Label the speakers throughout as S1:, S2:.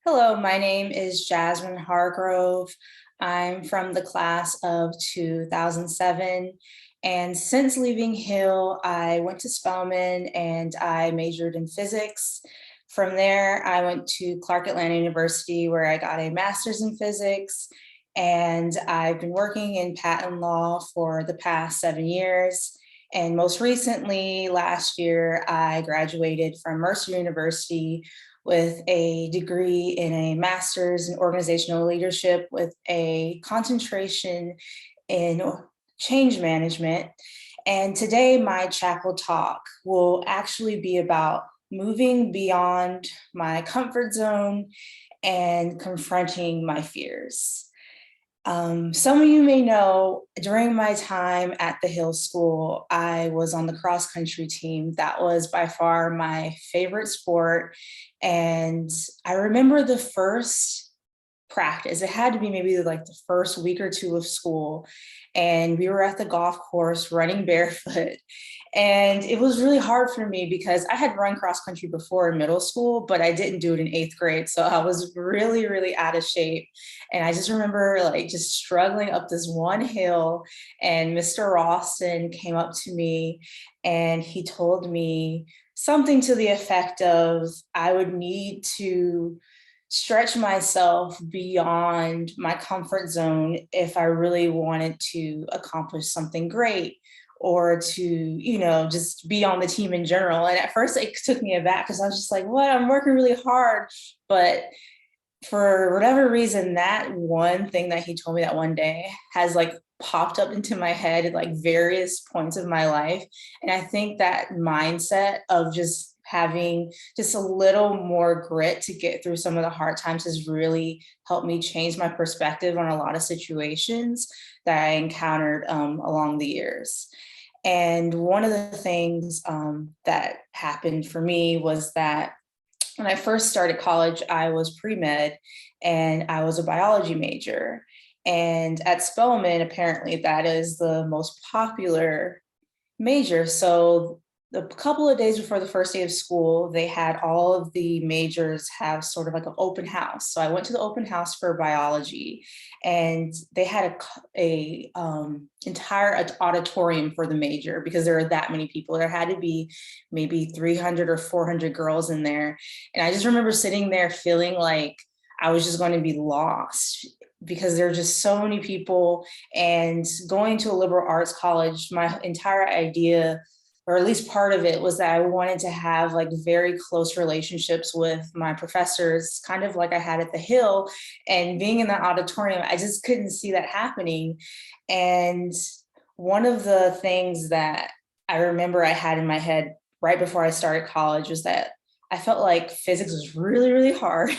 S1: Hello, my name is Jasmine Hargrove. I'm from the class of 2007. And since leaving Hill, I went to Spelman and I majored in physics. From there, I went to Clark Atlanta University where I got a master's in physics. And I've been working in patent law for the past 7 years. And most recently, last year, I graduated from Mercer University with a degree in a master's in organizational leadership with a concentration in change management. And today, my chapel talk will actually be about moving beyond my comfort zone and confronting my fears. Some of you may know during my time at the Hill School, I was on the cross country team. That was by far my favorite sport. And I remember the first practice, it had to be maybe like the first week or two of school. And we were at the golf course running barefoot. And it was really hard for me because I had run cross country before in middle school, but I didn't do it in 8th grade. So I was really, really out of shape. And I just remember like just struggling up this one hill. And Mr. Ralston came up to me and he told me something to the effect of I would need to stretch myself beyond my comfort zone if I really wanted to accomplish something great or to, just be on the team in general. And at first it took me aback because I was just like, what? I'm working really hard. But for whatever reason, that one thing that he told me that one day has like popped up into my head at like various points of my life. And I think that mindset of just having just a little more grit to get through some of the hard times has really helped me change my perspective on a lot of situations that I encountered along the years. And one of the things that happened for me was that when I first started college, I was pre-med and I was a biology major. And at Spelman, apparently that is the most popular major. So a couple of days before the first day of school, they had all of the majors have sort of like an open house. So I went to the open house for biology, and they had a entire auditorium for the major because there are that many people. There had to be maybe 300 or 400 girls in there, and I just remember sitting there feeling like I was just going to be lost because there are just so many people. And going to a liberal arts college, my entire idea, or at least part of it, was that I wanted to have like very close relationships with my professors, kind of like I had at the Hill. And being in that auditorium, I just couldn't see that happening. And one of the things that I remember I had in my head right before I started college was that I felt like physics was really, really hard.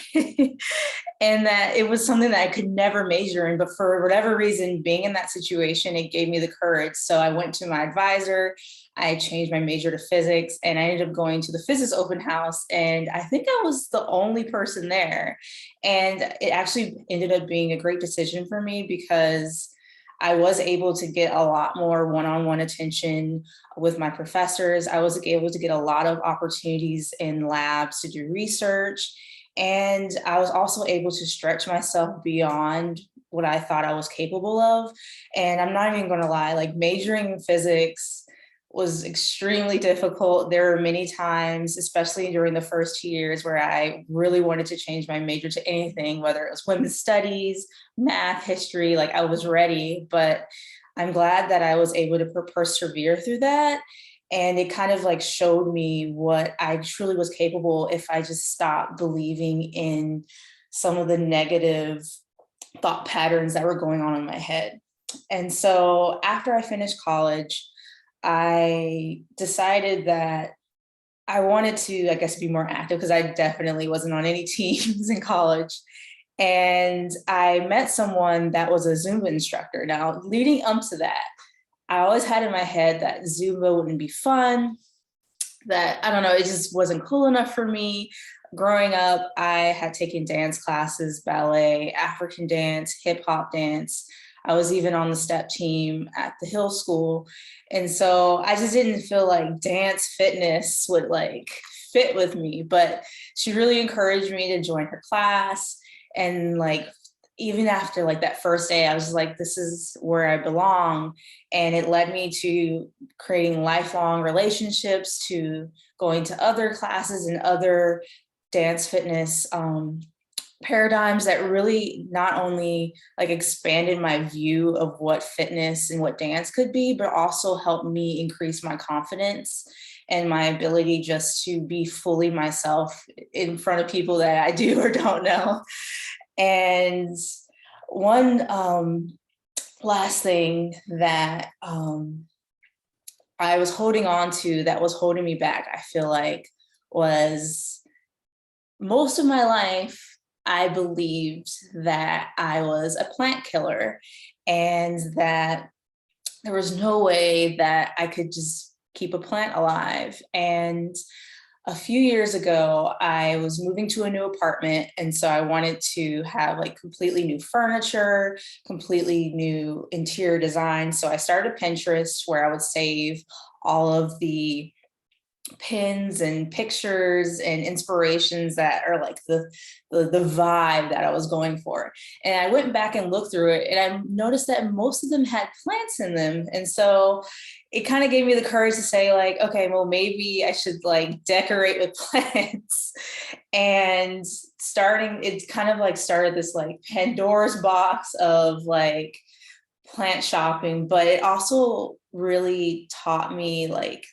S1: And that it was something that I could never major in. But for whatever reason, being in that situation, it gave me the courage. So I went to my advisor, I changed my major to physics, and I ended up going to the physics open house. And I think I was the only person there. And it actually ended up being a great decision for me because I was able to get a lot more one-on-one attention with my professors. I was able to get a lot of opportunities in labs to do research. And I was also able to stretch myself beyond what I thought I was capable of. And I'm not even going to lie, like majoring in physics was extremely difficult. There were many times, especially during the first 2 years, where I really wanted to change my major to anything, whether it was women's studies, math, history, like I was ready. But I'm glad that I was able to persevere through that. And it kind of like showed me what I truly was capable if I just stopped believing in some of the negative thought patterns that were going on in my head. And so after I finished college, I decided that I wanted to, I guess, be more active because I definitely wasn't on any teams in college. And I met someone that was a Zumba instructor. Now, leading up to that, I always had in my head that Zumba wouldn't be fun, that, I don't know, it just wasn't cool enough for me. Growing up, I had taken dance classes, ballet, African dance, hip hop dance. I was even on the step team at the Hill School. And so I just didn't feel like dance fitness would like fit with me, but she really encouraged me to join her class. And like, even after like that first day, I was like, this is where I belong. And it led me to creating lifelong relationships, to going to other classes and other dance fitness paradigms that really not only like expanded my view of what fitness and what dance could be, but also helped me increase my confidence and my ability just to be fully myself in front of people that I do or don't know. And one last thing that I was holding on to that was holding me back, I feel like, was most of my life, I believed that I was a plant killer and that there was no way that I could just keep a plant alive. And a few years ago, I was moving to a new apartment. And so I wanted to have like completely new furniture, completely new interior design. So I started Pinterest where I would save all of the pins and pictures and inspirations that are like the vibe that I was going for. And I went back and looked through it and I noticed that most of them had plants in them. And so it kind of gave me the courage to say like, okay, well, maybe I should like decorate with plants. And it kind of like started this like Pandora's box of like plant shopping, but it also really taught me like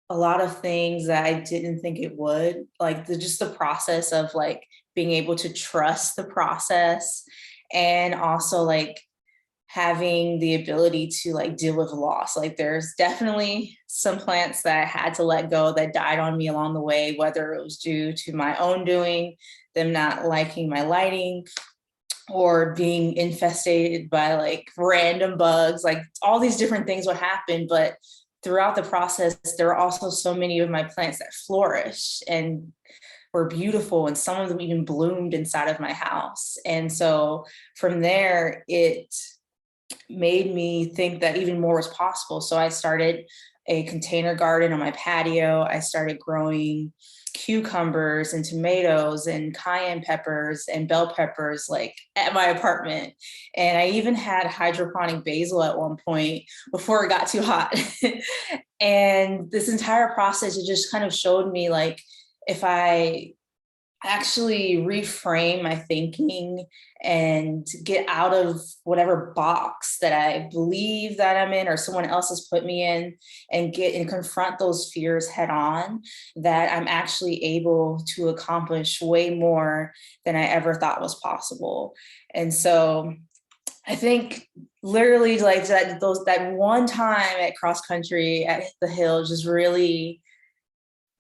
S1: a lot of things that I didn't think it would, like just the process of like being able to trust the process, and also like having the ability to like deal with loss. Like there's definitely some plants that I had to let go that died on me along the way, whether it was due to my own doing, them not liking my lighting, or being infested by like random bugs, like all these different things would happen. But throughout the process, there were also so many of my plants that flourished and were beautiful, and some of them even bloomed inside of my house. And so from there, it made me think that even more was possible. So I started a container garden on my patio. I started growing cucumbers and tomatoes and cayenne peppers and bell peppers like at my apartment. And I even had hydroponic basil at one point before it got too hot. And this entire process, it just kind of showed me like, if I actually reframe my thinking and get out of whatever box that I believe that I'm in or someone else has put me in, and get and confront those fears head on, that I'm actually able to accomplish way more than I ever thought was possible. And so I think literally like that one time at cross country at the Hill just really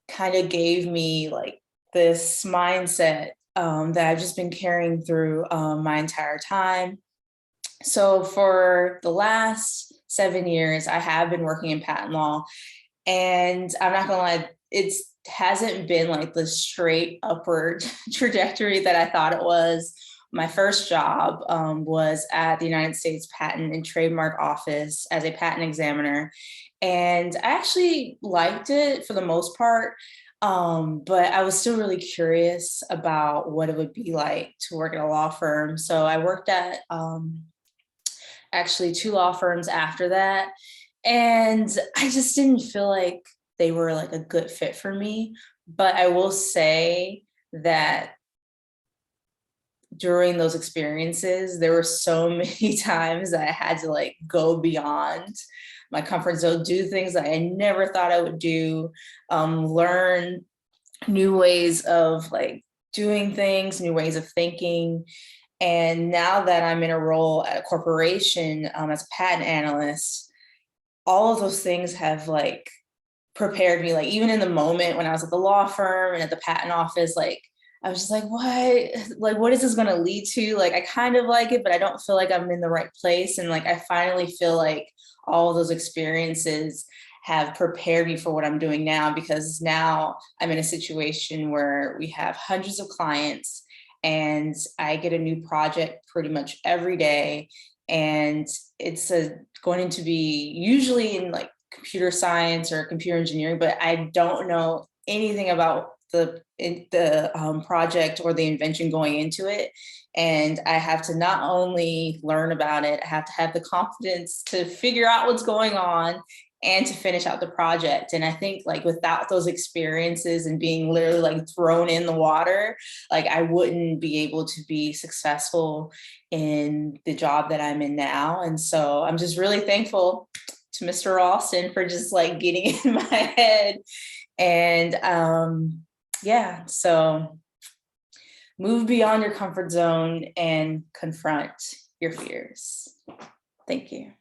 S1: kind of gave me like this mindset that I've just been carrying through my entire time. So for the last 7 years, I have been working in patent law, and I'm not gonna lie, it hasn't been like the straight upward trajectory that I thought it was. My first job was at the United States Patent and Trademark Office as a patent examiner. And I actually liked it for the most part. But I was still really curious about what it would be like to work at a law firm. So I worked at actually two law firms after that. And I just didn't feel like they were like a good fit for me. But I will say that during those experiences, there were so many times that I had to like go beyond my comfort zone, do things that I never thought I would do, learn new ways of like doing things, new ways of thinking. And now that I'm in a role at a corporation as a patent analyst, all of those things have like prepared me. Like even in the moment when I was at the law firm and at the patent office, like I was just what is this going to lead to? Like, I kind of like it, but I don't feel like I'm in the right place. And like, I finally feel like all of those experiences have prepared me for what I'm doing now, because now I'm in a situation where we have hundreds of clients and I get a new project pretty much every day. And it's going to be usually in like computer science or computer engineering, but I don't know anything about the project or the invention going into it. And I have to not only learn about it, I have to have the confidence to figure out what's going on and to finish out the project. And I think like without those experiences and being literally like thrown in the water, like I wouldn't be able to be successful in the job that I'm in now. And so I'm just really thankful to Mr. Ralston for just like getting in my head. And yeah, so move beyond your comfort zone and confront your fears. Thank you.